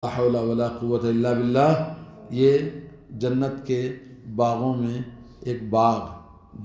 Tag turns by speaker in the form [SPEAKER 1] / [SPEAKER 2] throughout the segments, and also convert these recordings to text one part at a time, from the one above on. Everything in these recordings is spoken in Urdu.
[SPEAKER 1] لا حول ولا قوت الا باللہ، یہ جنت کے باغوں میں ایک باغ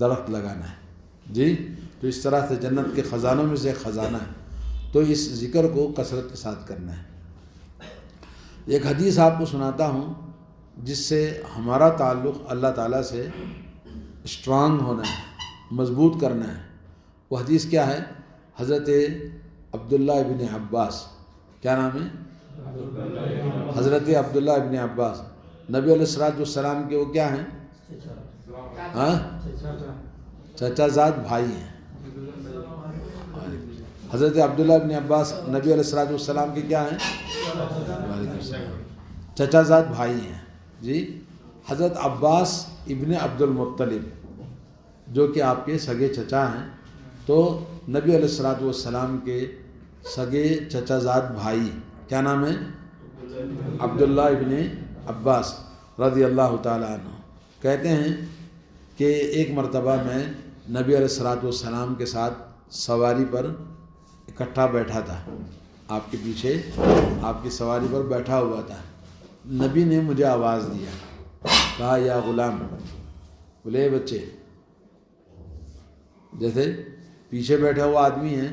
[SPEAKER 1] درخت لگانا ہے جی۔ تو اس طرح سے جنت کے خزانوں میں سے ایک خزانہ ہے، تو اس ذکر کو کثرت کے ساتھ کرنا ہے۔ ایک حدیث آپ کو سناتا ہوں جس سے ہمارا تعلق اللہ تعالیٰ سے اسٹرانگ ہونا ہے، مضبوط کرنا ہے۔ وہ حدیث کیا ہے؟ حضرت عبداللہ ابن عباس، کیا نام ہے؟ حضرت عبداللہ ابن عباس، نبی علیہ الصلوۃ والسلام کے وہ کیا ہیں؟ چچا زاد بھائی ہیں۔ حضرت عبداللہ ابن عباس نبی علیہ الصلوۃ والسلام کے کیا ہیں؟ چچا زاد بھائی ہیں جی۔ حضرت عباس ابن عبد المطلب جو کہ آپ کے سگے چچا ہیں، تو نبی علیہ الصلوۃ والسلام کے سگے چچا زاد بھائی کیا نام ہے؟ عبداللہ ابن عباس رضی اللہ تعالیٰ عنہ کہتے ہیں کہ ایک مرتبہ میں نبی علیہ الصلوۃ والسلام کے ساتھ سواری پر اکٹھا بیٹھا تھا، آپ کے پیچھے آپ کی سواری پر بیٹھا ہوا تھا۔ نبی نے مجھے آواز دیا، کہا یا غلام، بولے بچے، جیسے پیچھے بیٹھا ہوا آدمی ہے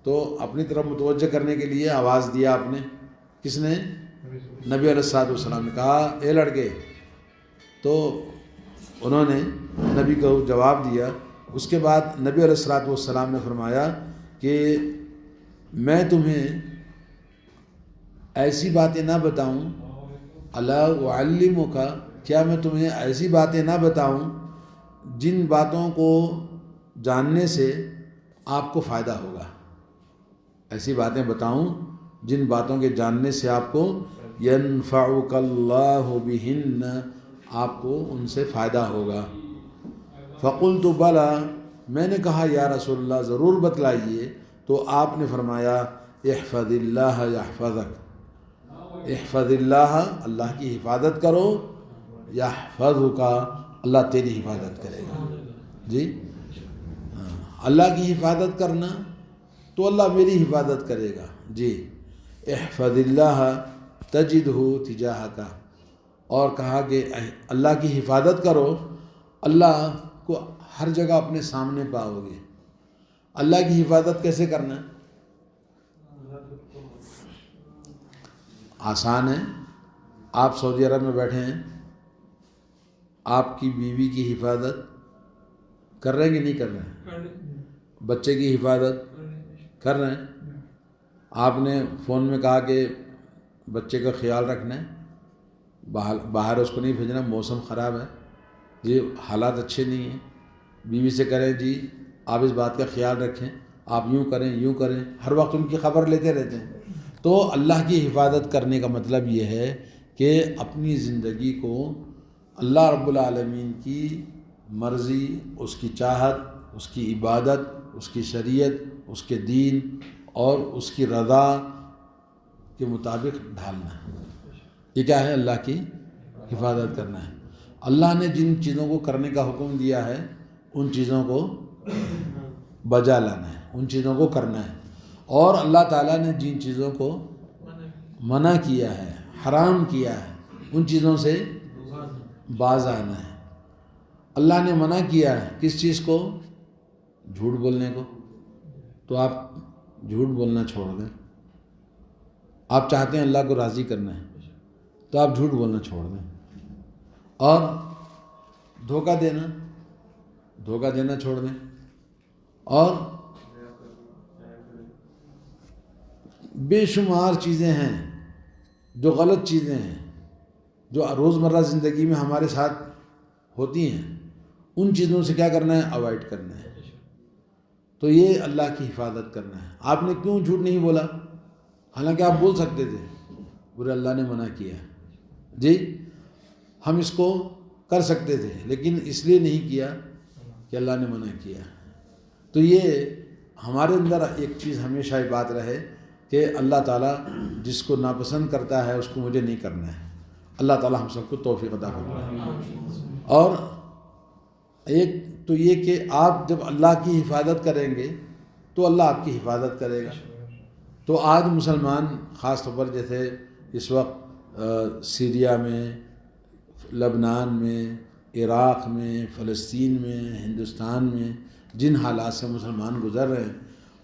[SPEAKER 1] تو اپنی طرف متوجہ کرنے کے لیے آواز دیا آپ نے، کس نے؟ نبی علیہ الصلوۃ والسلام نے کہا اے لڑکے، تو انہوں نے نبی کو جواب دیا۔ اس کے بعد نبی علیہ الصلوۃ والسلام نے فرمایا کہ میں تمہیں ایسی باتیں نہ بتاؤں، الا اعلمک، کیا میں تمہیں ایسی باتیں نہ بتاؤں جن باتوں کو جاننے سے آپ کو فائدہ ہوگا؟ ایسی باتیں بتاؤں جن باتوں کے جاننے سے آپ کو ینفعک اللہ بہن، آپ کو ان سے فائدہ ہوگا۔ فقلت بلا، میں نے کہا یا رسول اللہ ضرور بتلائیے۔ تو آپ نے فرمایا احفظ اللہ یحفظک، احفظ اللہ، اللہ کی حفاظت کرو، یحفظک، اللہ تیری حفاظت کرے گا جی۔ اللہ کی حفاظت کرنا تو اللہ میری حفاظت کرے گا جی۔ احفظ اللہ تجدہ تجاہک، اور کہا کہ اللہ کی حفاظت کرو، اللہ کو ہر جگہ اپنے سامنے پاؤ گے۔ اللہ کی حفاظت کیسے کرنا ہے؟ آسان ہے۔ آپ سعودی عرب میں بیٹھے ہیں، آپ کی بیوی کی حفاظت کر رہے ہیں کہ نہیں کر رہے ہیں؟ بچے کی حفاظت کر رہے ہیں۔ آپ نے فون میں کہا کہ بچے کا خیال رکھنا ہے، باہر اس کو نہیں بھیجنا، موسم خراب ہے جی، حالات اچھے نہیں ہیں۔ بیوی سے کریں جی آپ اس بات کا خیال رکھیں، آپ یوں کریں یوں کریں، ہر وقت ان کی خبر لیتے رہتے ہیں۔ تو اللہ کی حفاظت کرنے کا مطلب یہ ہے کہ اپنی زندگی کو اللہ رب العالمین کی مرضی، اس کی چاہت، اس کی عبادت، اس کی شریعت، اس کے دین اور اس کی رضا کے مطابق ڈھالنا ہے۔ یہ کیا ہے؟ اللہ کی حفاظت کرنا ہے۔ اللہ نے جن چیزوں کو کرنے کا حکم دیا ہے ان چیزوں کو بجا لانا ہے، ان چیزوں کو کرنا ہے، اور اللہ تعالیٰ نے جن چیزوں کو منع کیا ہے، حرام کیا ہے، ان چیزوں سے باز آنا ہے۔ اللہ نے منع کیا ہے کس چیز کو؟ جھوٹ بولنے کو، تو آپ جھوٹ بولنا چھوڑ دیں۔ آپ چاہتے ہیں اللہ کو راضی کرنا ہے تو آپ جھوٹ بولنا چھوڑ دیں، اور دھوکہ دینا چھوڑ دیں، اور بے شمار چیزیں ہیں جو غلط چیزیں ہیں جو روزمرہ زندگی میں ہمارے ساتھ ہوتی ہیں، ان چیزوں سے کیا کرنا ہے؟ اوائڈ کرنا ہے۔ تو یہ اللہ کی حفاظت کرنا ہے۔ آپ نے کیوں جھوٹ نہیں بولا؟ حالانکہ آپ بول سکتے تھے، پورے اللہ نے منع کیا جی، ہم اس کو کر سکتے تھے لیکن اس لیے نہیں کیا کہ اللہ نے منع کیا۔ تو یہ ہمارے اندر ایک چیز ہمیشہ یہ بات رہے کہ اللہ تعالیٰ جس کو ناپسند کرتا ہے اس کو مجھے نہیں کرنا ہے۔ اللہ تعالیٰ ہم سب کو توفیق عطا فرمائے۔ اور ایک تو یہ کہ آپ جب اللہ کی حفاظت کریں گے تو اللہ آپ کی حفاظت کرے گا۔ تو آج مسلمان خاص طور پر جیسے اس وقت سیریا میں، لبنان میں، عراق میں، فلسطین میں، ہندوستان میں جن حالات سے مسلمان گزر رہے ہیں،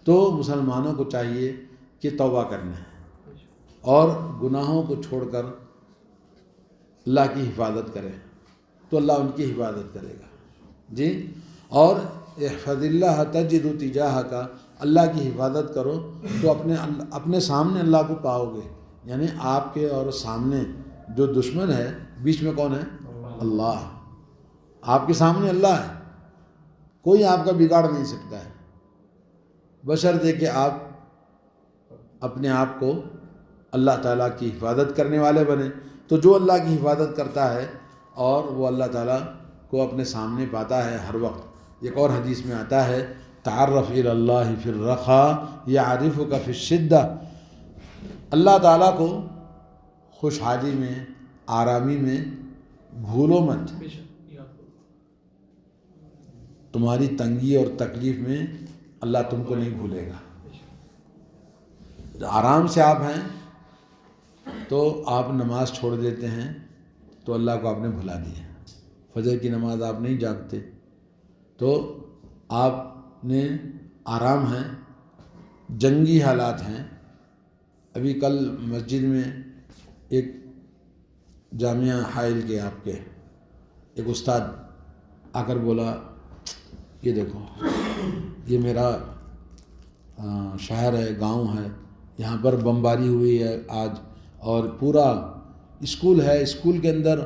[SPEAKER 1] تو مسلمانوں کو چاہیے کہ توبہ کرنا ہے اور گناہوں کو چھوڑ کر اللہ کی حفاظت کرے، تو اللہ ان کی حفاظت کرے گا جی۔ اور احفظ اللہ تجد تجاہک، اللہ کی حفاظت کرو تو اپنے سامنے اللہ کو پاؤ گے، یعنی آپ کے اور سامنے جو دشمن ہے بیچ میں کون ہے؟ اللہ۔ آپ کے سامنے اللہ ہے، کوئی آپ کا بگاڑ نہیں سکتا ہے، بشرطے کہ آپ اپنے آپ کو اللہ تعالیٰ کی حفاظت کرنے والے بنے۔ تو جو اللہ کی حفاظت کرتا ہے اور وہ اللہ تعالیٰ کو اپنے سامنے پاتا ہے ہر وقت۔ ایک اور حدیث میں آتا ہے تعرف الی اللہ فی الرخاء یعرفک فی الشدہ، اللہ تعالیٰ کو خوشحالی میں، آرامی میں بھولو مت، تمہاری تنگی اور تکلیف میں اللہ تم کو نہیں بھولے گا۔ آرام سے آپ ہیں تو آپ نماز چھوڑ دیتے ہیں تو اللہ کو آپ نے بھلا دیا، فجر کی نماز آپ نہیں جاگتے تو آپ نے آرام ہیں، جنگی حالات ہیں۔ ابھی کل مسجد میں ایک جامعہ حائل کے آپ کے ایک استاد آ کر بولا، یہ دیکھو یہ میرا شہر ہے، گاؤں ہے، یہاں پر بمباری ہوئی ہے آج، اور پورا اسکول ہے، اسکول کے اندر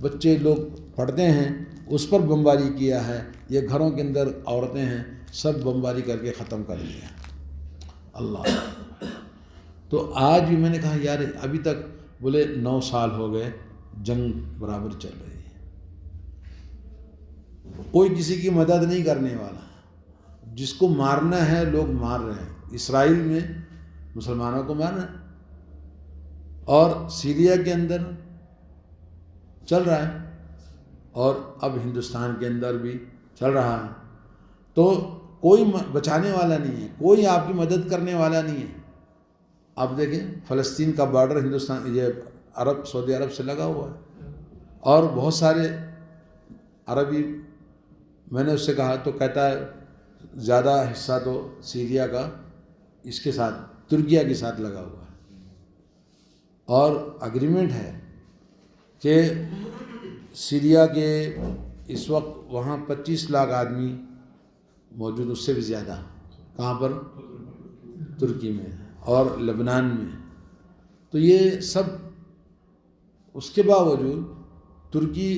[SPEAKER 1] بچے لوگ پڑھتے ہیں، اس پر بمباری کیا ہے، یہ گھروں کے اندر عورتیں ہیں، سب بمباری کر کے ختم کر دیا۔ اللہ، تو آج بھی میں نے کہا یار ابھی تک، بولے 9 سال ہو گئے جنگ برابر چل رہی ہے، کوئی کسی کی مدد نہیں کرنے والا، جس کو مارنا ہے لوگ مار رہے ہیں، اسرائیل میں مسلمانوں کو مارنا ہے اور سیریا کے اندر چل رہا ہے اور اب ہندوستان کے اندر بھی چل رہا ہے، تو کوئی بچانے والا نہیں ہے، کوئی آپ کی مدد کرنے والا نہیں ہے۔ آپ دیکھیں فلسطین کا بارڈر ہندوستان، یہ عرب، سعودی عرب سے لگا ہوا ہے، اور بہت سارے عربی، میں نے اس سے کہا تو کہتا ہے زیادہ حصہ تو سیریا کا اس کے ساتھ، ترکیہ کے ساتھ لگا ہوا ہے، اور اگریمنٹ ہے کہ سیریا کے اس وقت وہاں 25 لاکھ آدمی موجود، اس سے بھی زیادہ، کہاں پر؟ ترکی میں اور لبنان میں۔ تو یہ سب، اس کے باوجود ترکی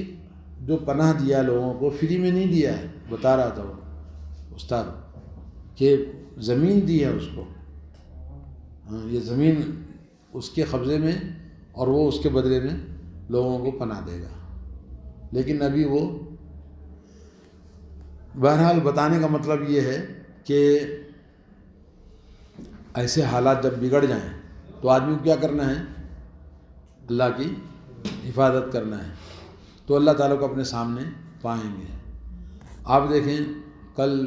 [SPEAKER 1] جو پناہ دیا لوگوں کو، فری میں نہیں دیا ہے، بتا رہا تھا وہ استاد کہ زمین دی ہے اس کو، یہ زمین اس کے قبضے میں، اور وہ اس کے بدلے میں لوگوں کو پناہ دے گا۔ لیکن ابھی وہ، بہرحال بتانے کا مطلب یہ ہے کہ ایسے حالات جب بگڑ جائیں تو آدمی کو کیا کرنا ہے؟ اللہ کی حفاظت کرنا ہے، تو اللہ تعالیٰ کو اپنے سامنے پائیں گے۔ آپ دیکھیں کل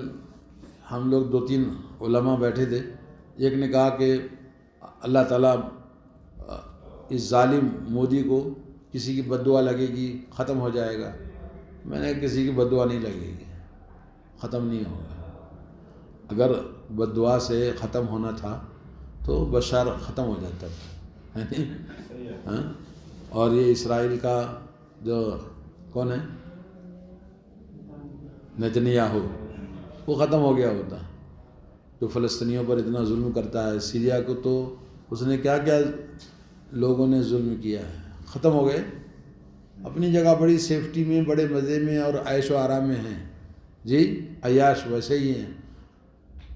[SPEAKER 1] ہم لوگ 2-3 علماء بیٹھے تھے، ایک نے کہا کہ اللہ تعالیٰ اس ظالم مودی کو کسی کی بد دعا لگے گی ختم ہو جائے گا۔ میں نے کسی کی بد دعا نہیں لگے گی، ختم نہیں ہوگا۔ اگر بد دعا سے ختم ہونا تھا تو بشار ختم ہو جاتا تھا، اور یہ اسرائیل کا جو کون ہے، نتنیاہو، وہ ختم ہو گیا ہوتا، جو فلسطینیوں پر اتنا ظلم کرتا ہے۔ سیریا کو تو اس نے کیا کیا لوگوں نے ظلم کیا ہے، ختم ہو گئے، اپنی جگہ بڑی سیفٹی میں، بڑے مزے میں اور عیش و آرام میں ہیں جی، عیاش ویسے ہی ہیں۔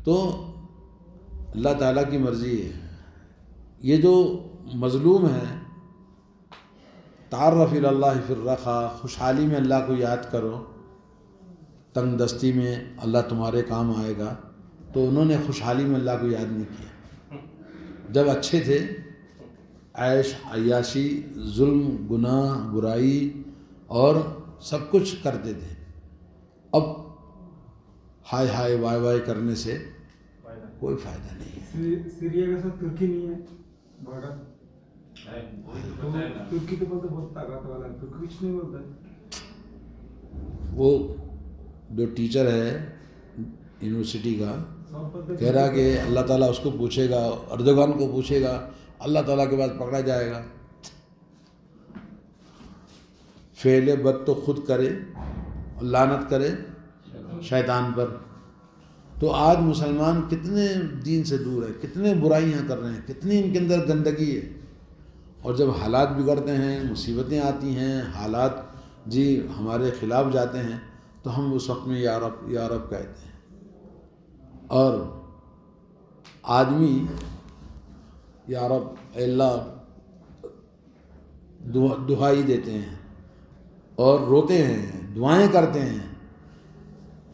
[SPEAKER 1] تو اللہ تعالیٰ کی مرضی ہے، یہ جو مظلوم ہے، تعرف الی اللہ فی الرخاء، خوشحالی میں اللہ کو یاد کرو، تنگ دستی میں اللہ تمہارے کام آئے گا۔ تو انہوں نے خوشحالی میں اللہ کو یاد نہیں کیا، جب اچھے تھے، عیش عیاشی، ظلم، گناہ، برائی اور سب کچھ کرتے تھے۔ اب ہائے ہائے وائے وائے کرنے سے کوئی فائدہ نہیں ہے۔
[SPEAKER 2] سیریا کے ساتھ ترکی نہیں ہے بارڈر؟ ترکی تو بولتے بہت طاقت والا ہے، ترکی کچھ نہیں بولتا ہے.
[SPEAKER 1] وہ جو ٹیچر ہے یونیورسٹی کا کہہ رہا کہ اللہ تعالیٰ اس کو پوچھے گا، اردوغان کو پوچھے گا، اللہ تعالیٰ کے بعد پکڑا جائے گا. فعل بد تو خود کرے اور لعنت کرے شیطان پر. تو آج مسلمان کتنے دین سے دور ہے، کتنے برائیاں کر رہے ہیں، کتنی ان کے اندر گندگی ہے. اور جب حالات بگڑتے ہیں، مصیبتیں آتی ہیں، حالات جی ہمارے خلاف جاتے ہیں، تو ہم اس وقت میں یا رب یا رب کہتے ہیں. اور آدمی یا رب اے اللہ دعائی دیتے ہیں اور روتے ہیں، دعائیں کرتے ہیں.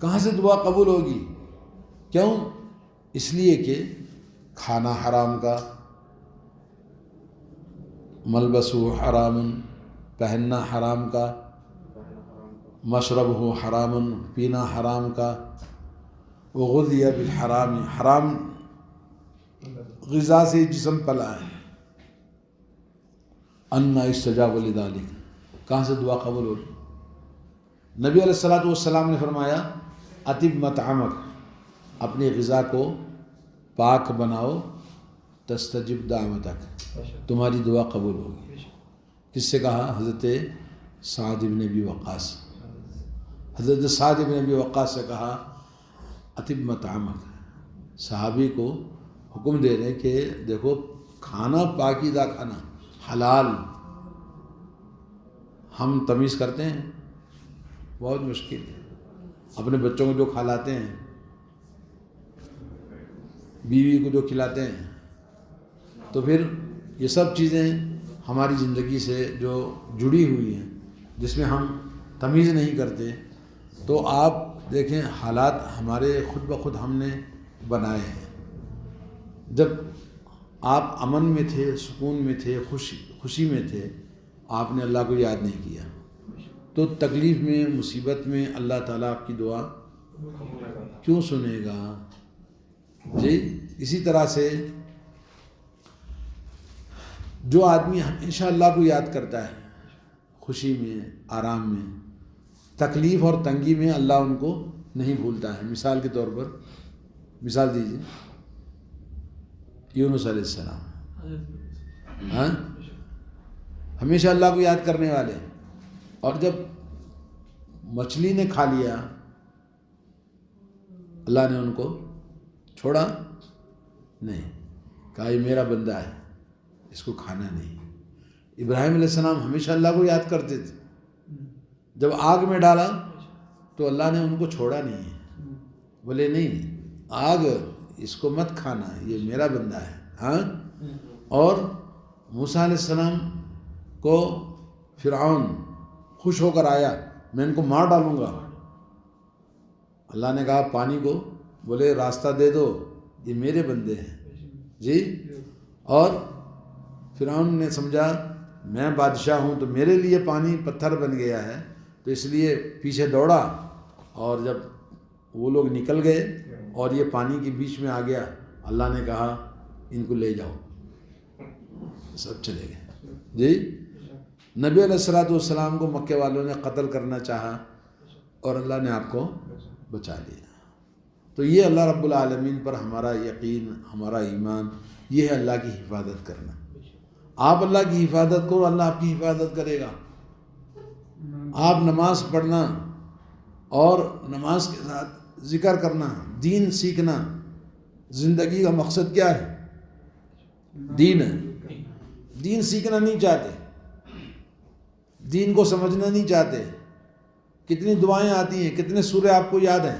[SPEAKER 1] کہاں سے دعا قبول ہوگی؟ کیوں؟ اس لیے کہ کھانا حرام کا، ملبس ہو حرام، پہننا حرام کا، مشرب ہو حرام، پینا حرام کا، وغذی بالحرام، حرام غذا سے جسم پلا ہے. انا استجاب لذالک، کہاں سے دعا قبول ہوگی؟ نبی علیہ الصلوۃ والسلام نے فرمایا اطب مطعمک، اپنی غذا کو پاک بناؤ، تستجب دعوتک، تمہاری دعا قبول ہوگی. کس سے کہا؟ حضرت سعد بن ابی وقاص. حضرت سعد بن ابی وقاص سے کہا اطب مطعمک. صحابی کو حکم دے رہے ہیں کہ دیکھو کھانا پاکیزہ کھانا حلال. ہم تمیز کرتے ہیں، بہت مشکل ہے. اپنے بچوں کو جو کھلاتے ہیں، بیوی کو جو کھلاتے ہیں، تو پھر یہ سب چیزیں ہماری زندگی سے جو جڑی ہوئی ہیں، جس میں ہم تمیز نہیں کرتے. تو آپ دیکھیں حالات ہمارے خود بخود ہم نے بنائے ہیں. جب آپ امن میں تھے، سکون میں تھے، خوشی میں تھے، آپ نے اللہ کو یاد نہیں کیا، تو تکلیف میں، مصیبت میں اللہ تعالیٰ آپ کی دعا کیوں سنے گا؟ جی اسی طرح سے جو آدمی ہمیشہ اللہ کو یاد کرتا ہے، خوشی میں، آرام میں، تکلیف اور تنگی میں اللہ ان کو نہیں بھولتا ہے. مثال کے طور پر مثال دیجیے یونس علیہ السلام، ہاں ہمیشہ اللہ کو یاد کرنے والے، اور جب مچھلی نے کھا لیا اللہ نے ان کو چھوڑا نہیں، کہا یہ میرا بندہ ہے، اس کو کھانا نہیں. ابراہیم علیہ السلام ہمیشہ اللہ کو یاد کرتے تھے، جب آگ میں ڈالا تو اللہ نے ان کو چھوڑا نہیں ہے، بولے نہیں آگ اس کو مت کھانا، یہ میرا بندہ ہے. ہاں. اور موسیٰ علیہ السلام کو فرعون خوش ہو کر آیا، میں ان کو مار ڈالوں گا. اللہ نے کہا پانی کو، بولے راستہ دے دو، یہ میرے بندے ہیں. جی اور فرعون نے سمجھا میں بادشاہ ہوں تو میرے لیے پانی پتھر بن گیا ہے، تو اس لیے پیچھے دوڑا، اور جب وہ لوگ نکل گئے اور یہ پانی کے بیچ میں آ گیا، اللہ نے کہا ان کو لے جاؤ، سب چلے گئے. جی نبی علیہ الصلوۃ والسلام کو مکے والوں نے قتل کرنا چاہا اور اللہ نے آپ کو بچا لیا. تو یہ اللہ رب العالمین پر ہمارا یقین، ہمارا ایمان، یہ ہے اللہ کی حفاظت کرنا. آپ اللہ کی حفاظت کرو، اللہ آپ کی حفاظت کرے گا. آپ نماز پڑھنا اور نماز کے ساتھ ذکر کرنا، دین سیکھنا. زندگی کا مقصد کیا ہے؟ دین ہے. دین سیکھنا نہیں چاہتے، دین کو سمجھنا نہیں چاہتے. کتنی دعائیں آتی ہیں، کتنے سورے آپ کو یاد ہیں؟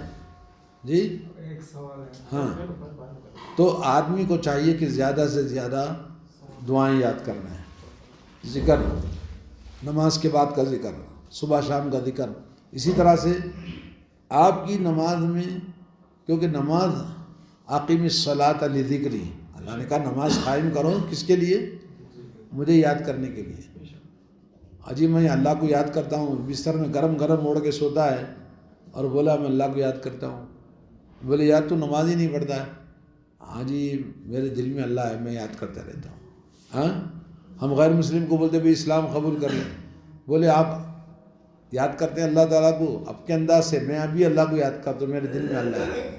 [SPEAKER 1] جی
[SPEAKER 2] ایک سوال ہے.
[SPEAKER 1] ہاں. تو آدمی کو چاہیے کہ زیادہ سے زیادہ دعائیں یاد کرنا ہے، ذکر، نماز کے بعد کا ذکر، صبح شام کا ذکر. اسی طرح سے آپ کی نماز میں، کیونکہ نماز اقیم الصلاۃ لذکری، اللہ نے کہا نماز قائم کرو کس کے لیے؟ مجھے یاد کرنے کے لیے. اجی میں اللہ کو یاد کرتا ہوں، بستر میں گرم گرم اوڑھ کے سوتا ہے اور بولا میں اللہ کو یاد کرتا ہوں. بولے یار تو نماز ہی نہیں پڑھتا ہے. ہاں جی میرے دل میں اللہ ہے، میں یاد کرتا رہتا ہوں. ہاں ہم غیر مسلم کو بولتے بھائی اسلام قبول کر لیں، بولے آپ یاد کرتے ہیں اللہ تعالیٰ کو اپنے انداز سے، میں ابھی اللہ کو یاد کرتا ہوں، میرے دل میں اللہ ہے.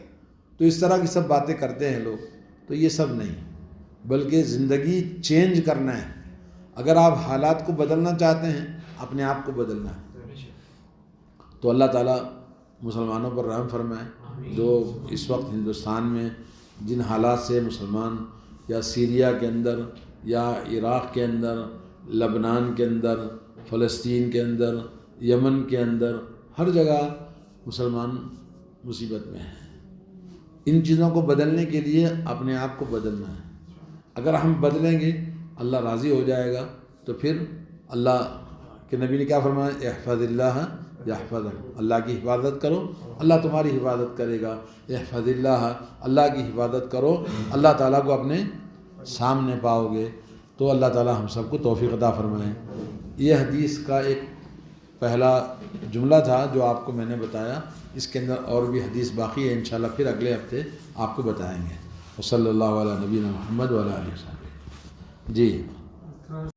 [SPEAKER 1] تو اس طرح کی سب باتیں کرتے ہیں لوگ. تو یہ سب نہیں، بلکہ زندگی چینج کرنا ہے. اگر آپ حالات کو بدلنا چاہتے ہیں، اپنے آپ کو بدلنا ہے. تو اللہ تعالیٰ مسلمانوں پر رحم فرمائے. جو اس وقت ہندوستان میں جن حالات سے مسلمان، یا سیریا کے اندر، یا عراق کے اندر، لبنان کے اندر، فلسطین کے اندر، یمن کے اندر، ہر جگہ مسلمان مصیبت میں ہیں. ان چیزوں کو بدلنے کے لیے اپنے آپ کو بدلنا ہے. اگر ہم بدلیں گے اللہ راضی ہو جائے گا. تو پھر اللہ کے نبی نے کیا فرمایا؟ احفظ اللہ یحفظک، اللہ کی حفاظت کرو اللہ تمہاری حفاظت کرے گا. احفظ اللہ، اللہ کی حفاظت کرو، اللہ تعالیٰ کو اپنے سامنے پاؤ گے. تو اللہ تعالیٰ ہم سب کو توفیق عطا فرمائے. یہ حدیث کا ایک پہلا جملہ تھا جو آپ کو میں نے بتایا. اس کے اندر اور بھی حدیث باقی ہے، انشاءاللہ پھر اگلے ہفتے آپ کو بتائیں گے. وصلی اللہ علیہ نبینا محمد وعلی آلہ وصحبہ. جی